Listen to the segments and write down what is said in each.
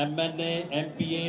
MNA, MPA,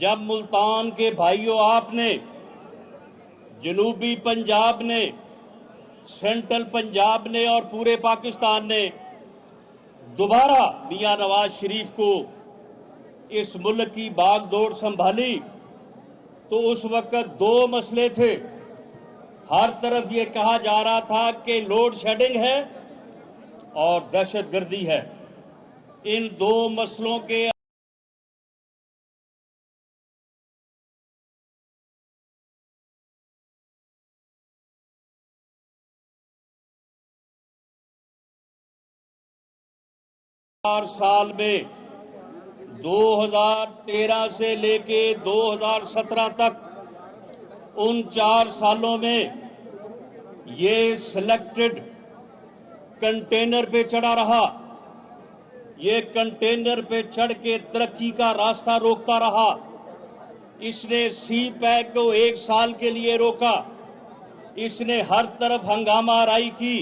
جب ملتان کے بھائیوں آپ نے، جنوبی پنجاب نے، سینٹرل پنجاب نے اور پورے پاکستان نے دوبارہ میاں نواز شریف کو اس ملک کی باغ دوڑ سنبھالی، تو اس وقت دو مسئلے تھے۔ ہر طرف یہ کہا جا رہا تھا کہ لوڈ شیڈنگ ہے اور دہشت گردی ہے۔ ان دو مسئلوں کے سال میں 2013 سے لے کے 2017 تک ان 4 سالوں میں یہ سلیکٹڈ کنٹینر پہ چڑھا رہا، یہ کنٹینر پہ چڑھ کے ترقی کا راستہ روکتا رہا۔ اس نے سی پیک کو 1 سال کے لیے روکا، اس نے ہر طرف ہنگامہ آرائی کی،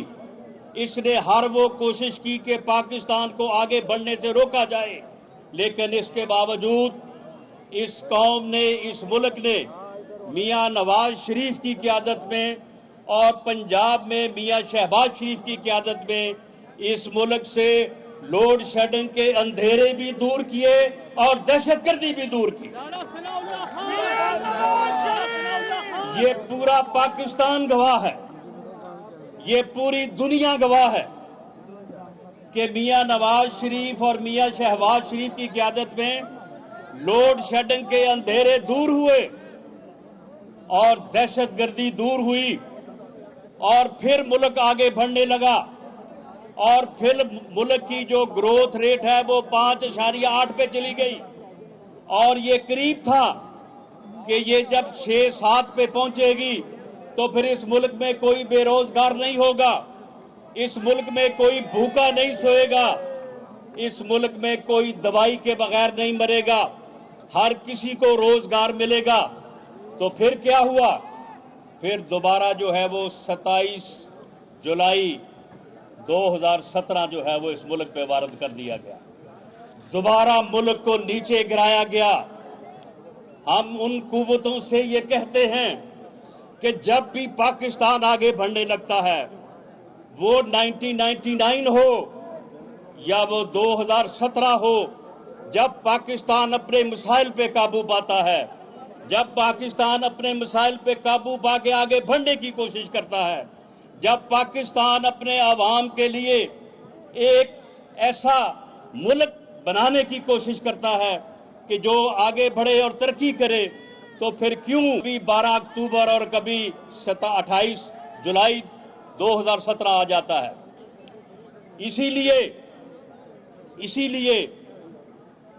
اس نے ہر وہ کوشش کی کہ پاکستان کو آگے بڑھنے سے روکا جائے، لیکن اس کے باوجود اس قوم نے، اس ملک نے میاں نواز شریف کی قیادت میں اور پنجاب میں میاں شہباز شریف کی قیادت میں اس ملک سے لوڈ شیڈنگ کے اندھیرے بھی دور کیے اور دہشت گردی بھی دور کی۔ یہ پورا پاکستان گواہ ہے، یہ پوری دنیا گواہ ہے کہ میاں نواز شریف اور میاں شہباز شریف کی قیادت میں لوڈ شیڈنگ کے اندھیرے دور ہوئے اور دہشت گردی دور ہوئی، اور پھر ملک آگے بڑھنے لگا، اور پھر ملک کی جو گروتھ ریٹ ہے وہ 5.8 پہ چلی گئی، اور یہ قریب تھا کہ یہ جب 6-7 پہ پہنچے گی تو پھر اس ملک میں کوئی بے روزگار نہیں ہوگا، اس ملک میں کوئی بھوکا نہیں سوئے گا، اس ملک میں کوئی دوائی کے بغیر نہیں مرے گا، ہر کسی کو روزگار ملے گا۔ تو پھر کیا ہوا؟ پھر دوبارہ جو ہے وہ 27 جولائی 2017 جو ہے وہ اس ملک پہ وارد کر دیا گیا، دوبارہ ملک کو نیچے گرایا گیا۔ ہم ان قوتوں سے یہ کہتے ہیں کہ جب بھی پاکستان آگے بڑھنے لگتا ہے، وہ 1999 ہو یا وہ 2017 ہو، جب پاکستان اپنے مسائل پہ قابو پاتا ہے، جب پاکستان اپنے مسائل پہ قابو پا کے آگے بڑھنے کی کوشش کرتا ہے، جب پاکستان اپنے عوام کے لیے ایک ایسا ملک بنانے کی کوشش کرتا ہے کہ جو آگے بڑھے اور ترقی کرے، تو پھر کیوں بھی 12 اکتوبر اور کبھی 28 جولائی 2017 آ جاتا ہے؟ اسی لیے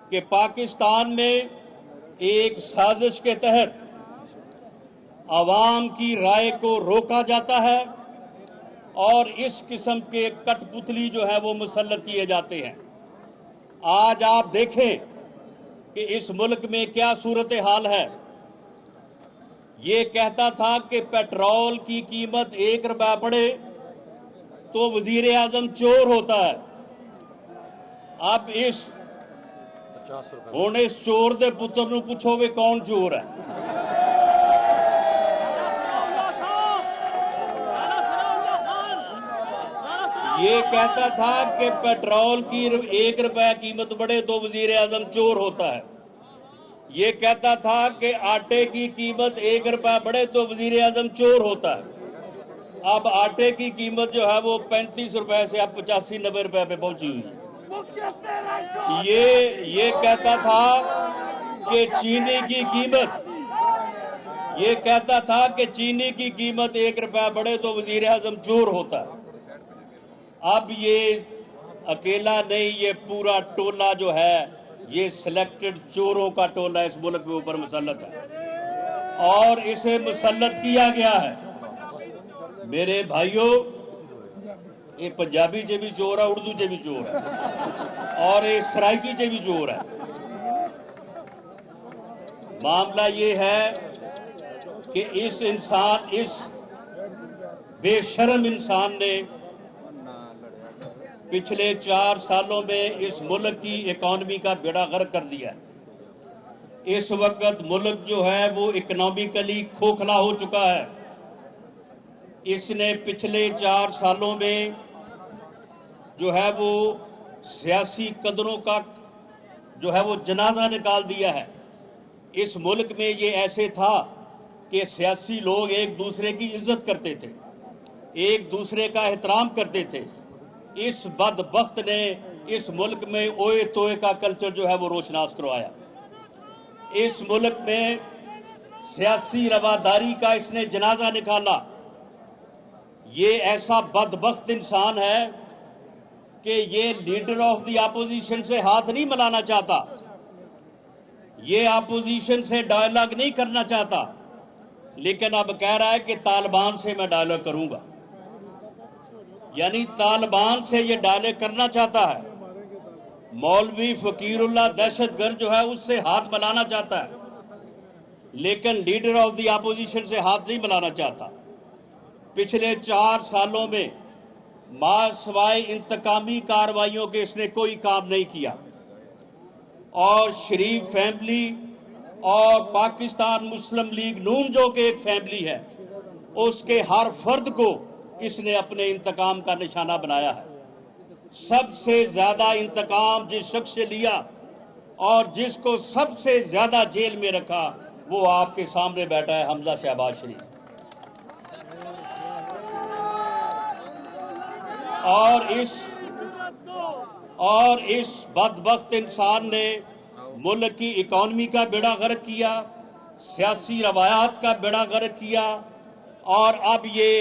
کہ پاکستان میں ایک سازش کے تحت عوام کی رائے کو روکا جاتا ہے اور اس قسم کے کٹ پتلی جو ہے وہ مسلط کیے جاتے ہیں۔ آج آپ دیکھیں کہ اس ملک میں کیا صورتحال ہے۔ یہ کہتا تھا کہ پیٹرول کی قیمت 1 روپے بڑھے تو وزیر اعظم چور ہوتا ہے۔ اب اس چور دے پتر نو پوچھو کہ کون چور ہے۔ یہ کہتا تھا کہ پیٹرول کی 1 روپے قیمت بڑھے تو وزیر اعظم چور ہوتا ہے۔ یہ کہتا تھا کہ آٹے کی قیمت 1 روپے بڑھے تو وزیر اعظم چور ہوتا ہے۔ اب آٹے کی قیمت جو ہے وہ 35 روپے سے اب 85-90 روپے پہ پہنچی ہوئی ہے۔ یہ کہتا تھا کہ چینی کی قیمت 1 روپے بڑھے تو وزیر اعظم چور ہوتا ہے۔ اب یہ اکیلا نہیں، یہ پورا ٹولہ جو ہے یہ سلیکٹڈ چوروں کا ٹولہ اس ملک کے اوپر مسلط ہے اور اسے مسلط کیا گیا ہے۔ میرے بھائیوں، یہ پنجابی چ بھی چور ہے، اردو چ بھی چور ہے اور یہ سرائکی چ بھی چور ہے۔ معاملہ یہ ہے کہ اس بے شرم انسان نے پچھلے 4 سالوں میں اس ملک کی اکانومی کا بیڑا غرق کر دیا ہے۔ اس وقت ملک جو ہے وہ اکنامکلی کھوکھلا ہو چکا ہے. اس نے پچھلے 4 سالوں میں جو ہے وہ سیاسی قدروں کا جو ہے وہ جنازہ نکال دیا ہے. اس ملک میں یہ ایسے تھا کہ سیاسی لوگ ایک دوسرے کی عزت کرتے تھے, ایک دوسرے کا احترام کرتے تھے. اس بدبخت نے اس ملک میں اوئے توئے کا کلچر جو ہے وہ روشناس کروایا. اس ملک میں سیاسی رواداری کا اس نے جنازہ نکالا. یہ ایسا بدبخت انسان ہے کہ یہ لیڈر آف دی اپوزیشن سے ہاتھ نہیں ملانا چاہتا, یہ اپوزیشن سے ڈائلاگ نہیں کرنا چاہتا, لیکن اب کہہ رہا ہے کہ طالبان سے میں ڈائلاگ کروں گا. یعنی طالبان سے یہ ڈائلاگ کرنا چاہتا ہے. مولوی فقیر اللہ دہشت گرد جو ہے اس سے ہاتھ ملانا چاہتا ہے, لیکن لیڈر آف دی اپوزیشن سے ہاتھ نہیں ملانا چاہتا. پچھلے 4 سالوں میں سوائے انتقامی کارروائیوں کے اس نے کوئی کام نہیں کیا, اور شریف فیملی اور پاکستان مسلم لیگ نون جو کہ ایک فیملی ہے, اس کے ہر فرد کو اس نے اپنے انتقام کا نشانہ بنایا ہے. سب سے زیادہ انتقام جس شخص سے لیا اور جس کو سب سے زیادہ جیل میں رکھا وہ آپ کے سامنے بیٹھا ہے, حمزہ شہباز شریف. اور اس بدبخت انسان نے ملک کی اکانومی کا بیڑا غرق کیا, سیاسی روایات کا بیڑا غرق کیا, اور اب یہ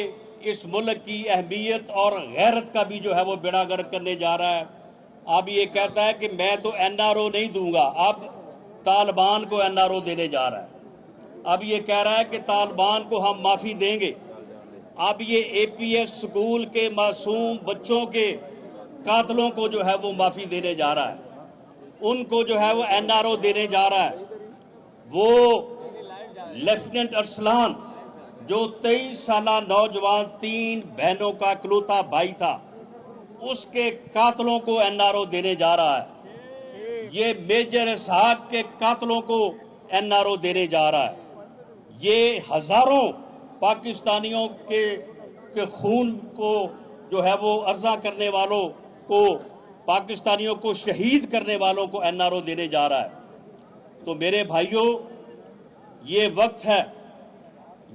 اس ملک کی اہمیت اور غیرت کا بھی جو ہے وہ بیڑا غرق کرنے جا رہا ہے. اب یہ کہتا ہے کہ میں تو این آر او نہیں دوں گا, اب طالبان کو این آر او دینے جا رہا ہے. اب یہ کہہ رہا ہے کہ طالبان کو ہم معافی دیں گے. اب یہ اے پی ایس سکول کے معصوم بچوں کے قاتلوں کو جو ہے وہ معافی دینے جا رہا ہے, ان کو جو ہے وہ این آر او دینے جا رہا ہے. وہ لیفٹیننٹ ارسلان جو 23 سالہ نوجوان 3 بہنوں کا اکلوتا بھائی تھا, اس کے قاتلوں کو این آر او دینے جا رہا ہے. یہ میجر اسحاق کے قاتلوں کو این آر او دینے جا رہا ہے. یہ ہزاروں پاکستانیوں کے خون کو جو ہے وہ عرضہ کرنے والوں کو, پاکستانیوں کو شہید کرنے والوں کو این آر او دینے جا رہا ہے. تو میرے بھائیوں, یہ وقت ہے,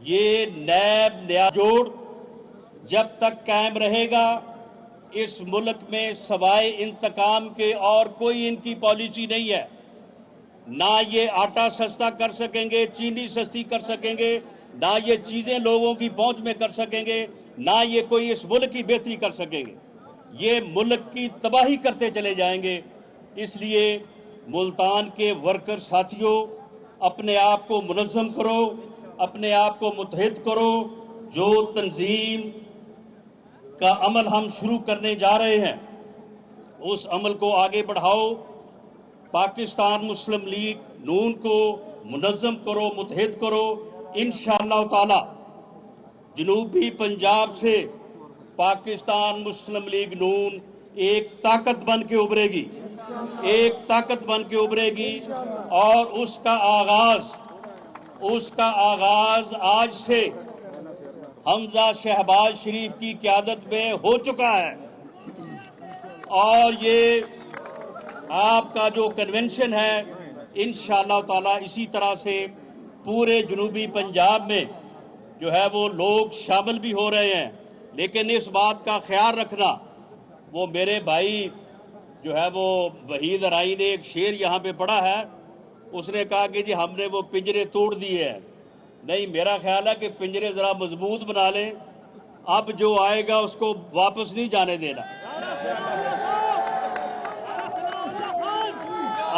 یہ نیب نیا جوڑ جب تک قائم رہے گا اس ملک میں سوائے انتقام کے اور کوئی ان کی پالیسی نہیں ہے. نہ یہ آٹا سستا کر سکیں گے, چینی سستی کر سکیں گے, نہ یہ چیزیں لوگوں کی پہنچ میں کر سکیں گے, نہ یہ کوئی اس ملک کی بہتری کر سکیں گے. یہ ملک کی تباہی کرتے چلے جائیں گے. اس لیے ملتان کے ورکر ساتھیوں, اپنے آپ کو منظم کرو, اپنے آپ کو متحد کرو. جو تنظیم کا عمل ہم شروع کرنے جا رہے ہیں اس عمل کو آگے بڑھاؤ. پاکستان مسلم لیگ نون کو منظم کرو, متحد کرو. انشاءاللہ تعالی جنوبی پنجاب سے پاکستان مسلم لیگ نون ایک طاقت بن کے ابھرے گی, ایک طاقت بن کے ابھرے گی. اور اس کا آغاز آج سے حمزہ شہباز شریف کی قیادت میں ہو چکا ہے. اور یہ آپ کا جو کنونشن ہے انشاءاللہ تعالی اسی طرح سے پورے جنوبی پنجاب میں جو ہے وہ لوگ شامل بھی ہو رہے ہیں. لیکن اس بات کا خیال رکھنا, وہ میرے بھائی جو ہے وہ وحید ارائی نے ایک شعر یہاں پہ پڑھا ہے, اس نے کہا کہ جی ہم نے وہ پنجرے توڑ دیے ہیں. نہیں, میرا خیال ہے کہ پنجرے ذرا مضبوط بنا لیں. اب جو آئے گا اس کو واپس نہیں جانے دینا.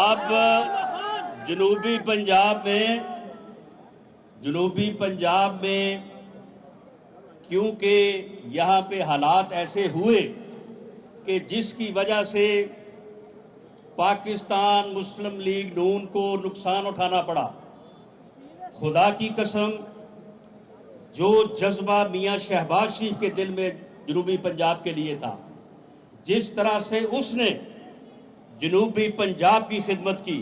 اب جنوبی پنجاب میں کیونکہ یہاں پہ حالات ایسے ہوئے کہ جس کی وجہ سے پاکستان مسلم لیگ نون کو نقصان اٹھانا پڑا. خدا کی قسم, جو جذبہ میاں شہباز شریف کے دل میں جنوبی پنجاب کے لیے تھا, جس طرح سے اس نے جنوبی پنجاب کی خدمت کی,